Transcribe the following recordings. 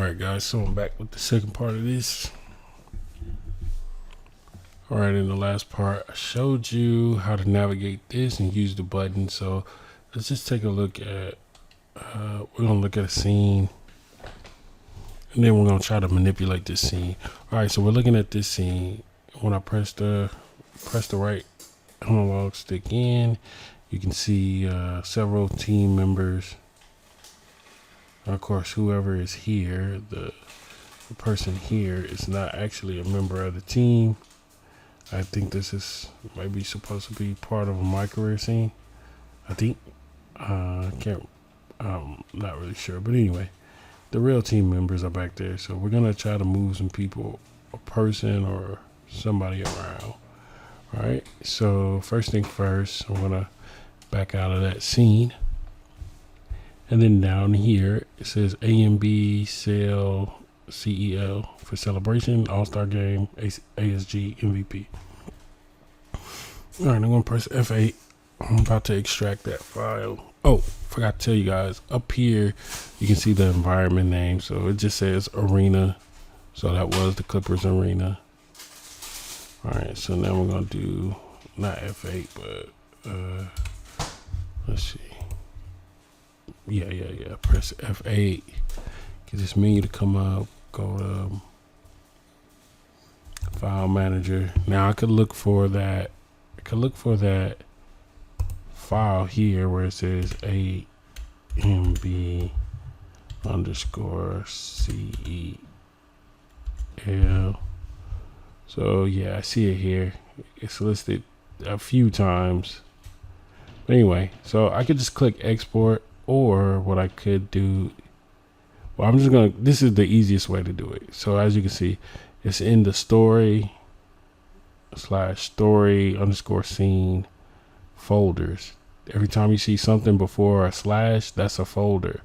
Alright guys, so I'm back with the second part of this. Alright, in the last part I showed you how to navigate this and use the button. So let's just take a look at we're gonna look at a scene and then we're gonna try to manipulate this scene. Alright, so we're looking at this scene. When I press the right analog stick in, you can see several team members. Of course, whoever is here, the person here is not actually a member of the team. I think this is maybe supposed to be part of a my career scene. I think I'm not really sure, but anyway, the real team members are back there. So we're gonna try to move some people, a person or somebody around. All right. So first thing first, I'm gonna back out of that scene. And then down here, it says AMB Cell CEL for celebration, All-Star Game, ASG MVP. All right, I'm going to press F8. I'm about to extract that file. Oh, forgot to tell you guys, up here, you can see the environment name. So it just says Arena. So that was the Clippers Arena. All right, so now we're going to do, not F8, but let's see. Yeah. Press F8. Get this menu to come up. Go to File Manager. Now I could look for that. File here where it says AMB underscore CEL. So yeah, I see it here. It's listed a few times. But anyway, so I could just click export. Or what I could do, well, I'm just gonna, this is the easiest way to do it. So as you can see, it's in the story / scene folders. Every time you see something before a slash, that's a folder.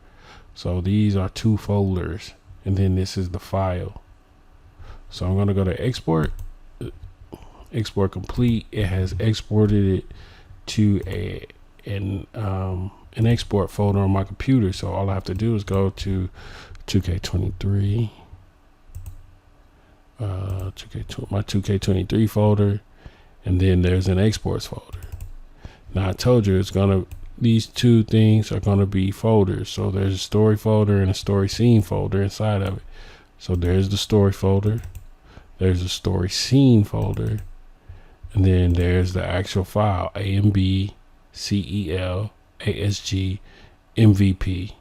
So these are 2 folders, and then this is the file. So I'm gonna go to export complete. It has exported it to an export folder on my computer. So all I have to do is go to 2K23, my 2K23 folder, and then there's an exports folder. Now I told you these 2 things are gonna be folders. So there's a story folder and a story scene folder inside of it. So there's the story folder, there's a story scene folder, and then there's the actual file, AMB CEL ASG MVP.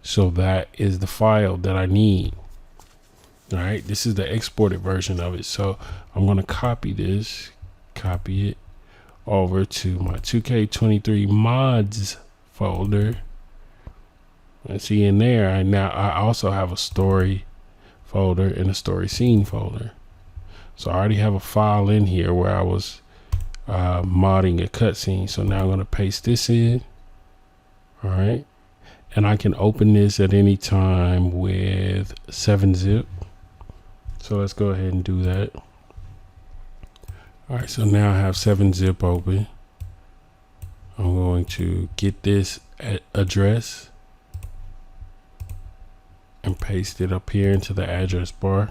So that is the file that I need. All right, this is the exported version of it. So I'm going to copy it over to my 2K23 mods folder. And see in there, I also have a story folder and a story scene folder. So I already have a file in here where I was modding a cutscene. So now I'm going to paste this in. All right, and I can open this at any time with 7-zip. So let's go ahead and do that. All right, so now I have 7-zip open. I'm going to get this address and paste it up here into the address bar.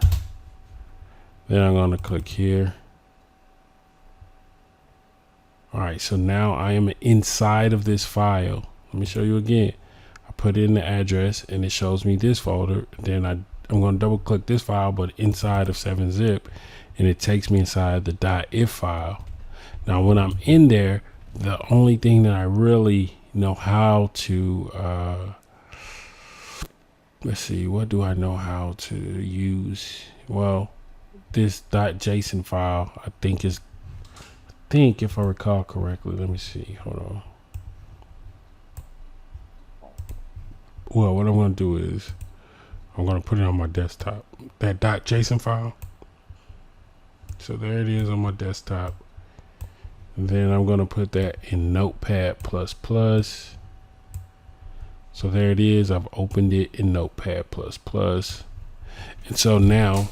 Then I'm going to click here. All right, so now I am inside of this file. Let me show you again. I put in the address and it shows me this folder. Then I'm going to double click this file, but inside of 7-zip, and it takes me inside the .if file. Now, when I'm in there, the only thing that I really know how to, let's see, what do I know how to use? Well, this .json file, I think if I recall correctly, let me see, hold on. Well, what I'm going to do is I'm going to put it on my desktop, that .json file. So there it is on my desktop. And then I'm going to put that in Notepad++. So there it is. I've opened it in Notepad++. And so now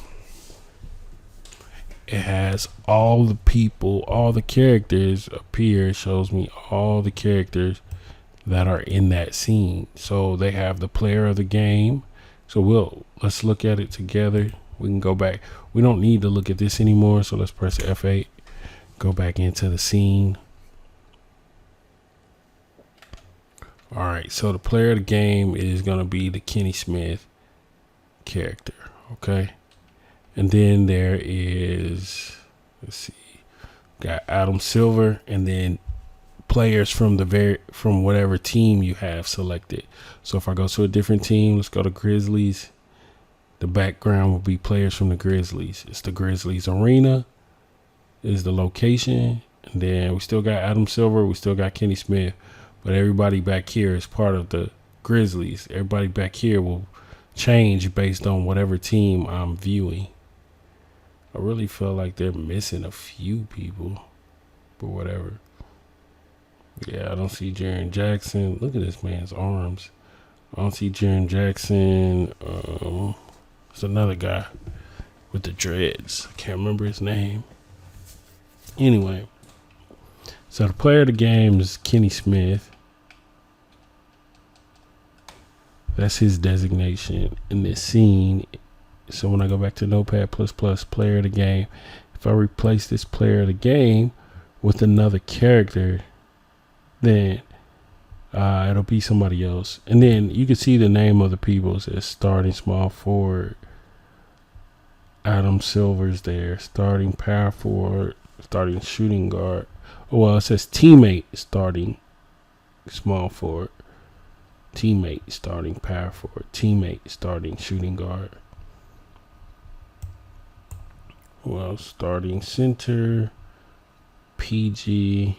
it has all the people, all the characters up here. It shows me all the characters that are in that scene. So they have the player of the game, So let's look at it together. We can go back. We don't need to look at this anymore. So let's press F8. Go back into the scene. All right. So the player of the game is going to be the Kenny Smith character. Okay. And then there is, let's see, got Adam Silver, and then players from from whatever team you have selected. So if I go to a different team, let's go to Grizzlies. The background will be players from the Grizzlies. It's the Grizzlies arena is the location. And then we still got Adam Silver. We still got Kenny Smith. But everybody back here is part of the Grizzlies. Everybody back here will change based on whatever team I'm viewing. I really feel like they're missing a few people. But whatever. Yeah, I don't see Jaren Jackson. Look at this man's arms. I don't see Jaren Jackson. There's another guy with the dreads. I can't remember his name. Anyway, so the player of the game is Kenny Smith. That's his designation in this scene. So when I go back to Notepad++, player of the game, if I replace this player of the game with another character, then it'll be somebody else. And then you can see the name of the people. It says starting small forward. Adam Silver's there. Starting power forward. Starting shooting guard. Oh, well, it says teammate starting small forward. Teammate starting power forward. Teammate starting shooting guard. Well, starting center. PG.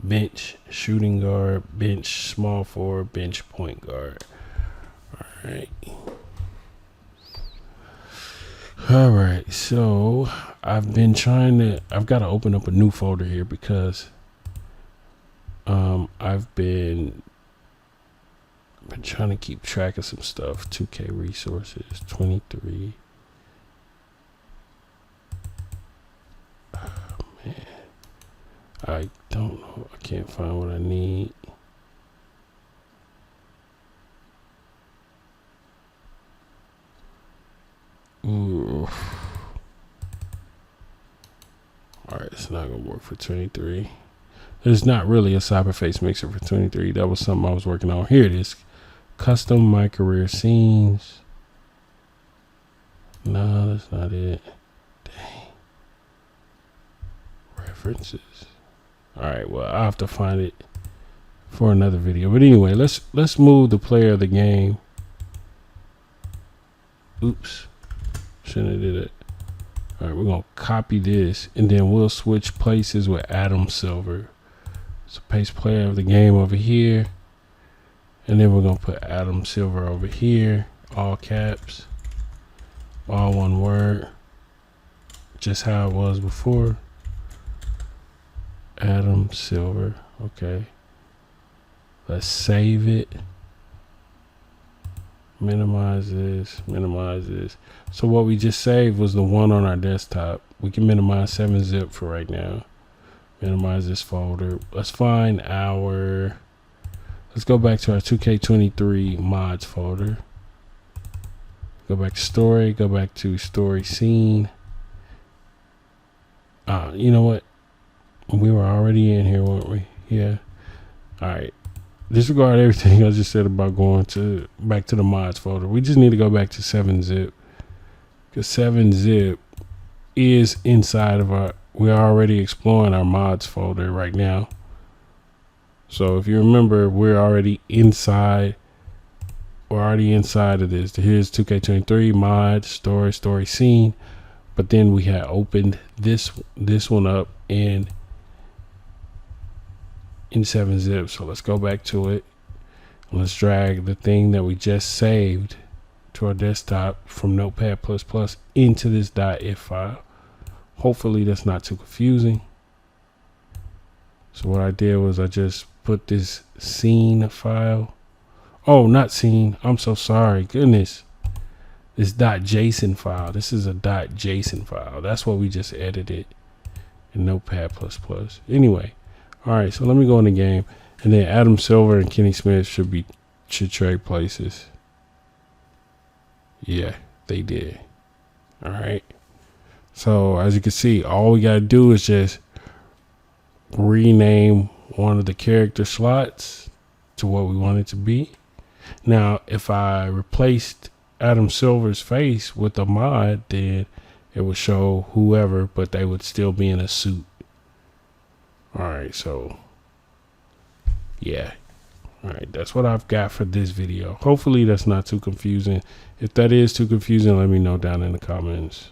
Bench shooting guard, bench small forward, bench point guard. All right. So I've got to open up a new folder here because I've been trying to keep track of some stuff. 2K resources 23. Man, I don't know. I can't find what I need. Ooh. Alright, it's not going to work for 23. There's not really a cyberface mixer for 23. That was something I was working on. Here it is. Custom my career scenes. No, that's not it. Dang. References. Alright, well, I'll have to find it for another video. But anyway, let's move the player of the game. Oops. Shouldn't have did it. Alright, we're going to copy this, and then we'll switch places with Adam Silver. So paste player of the game over here. And then we're going to put Adam Silver over here. All caps. All one word. Just how it was before. Adam Silver. Okay. Let's save it. Minimize this. Minimize this. So what we just saved was the one on our desktop. We can minimize 7-zip for right now. Minimize this folder. Let's find our... Let's go back to our 2K23 mods folder. Go back to story. Go back to story scene. You know what? We were already in here, weren't we? Yeah. Alright. Disregard everything I just said about going back to the mods folder. We just need to go back to 7-zip. Because 7-zip is inside of our... We're already exploring our mods folder right now. So if you remember, we're already inside. We're already inside of this. Here's 2K23 mods, story scene. But then we had opened this one up in 7-zip. So let's go back to it. Let's drag the thing that we just saved to our desktop from Notepad++ into this .if file. Hopefully that's not too confusing. So what I did was I just put this scene file. Oh, not scene. I'm so sorry. Goodness. This .json file. This is a .json file. That's what we just edited in Notepad++. Anyway. All right. So let me go in the game. And then Adam Silver and Kenny Smith should be should trade places. Yeah, they did. All right. So as you can see, all we got to do is just rename one of the character slots to what we want it to be. Now, if I replaced Adam Silver's face with a mod, then it would show whoever, but they would still be in a suit. All right, so yeah. All right, that's what I've got for this video. Hopefully that's not too confusing. If that is too confusing, let me know down in the comments.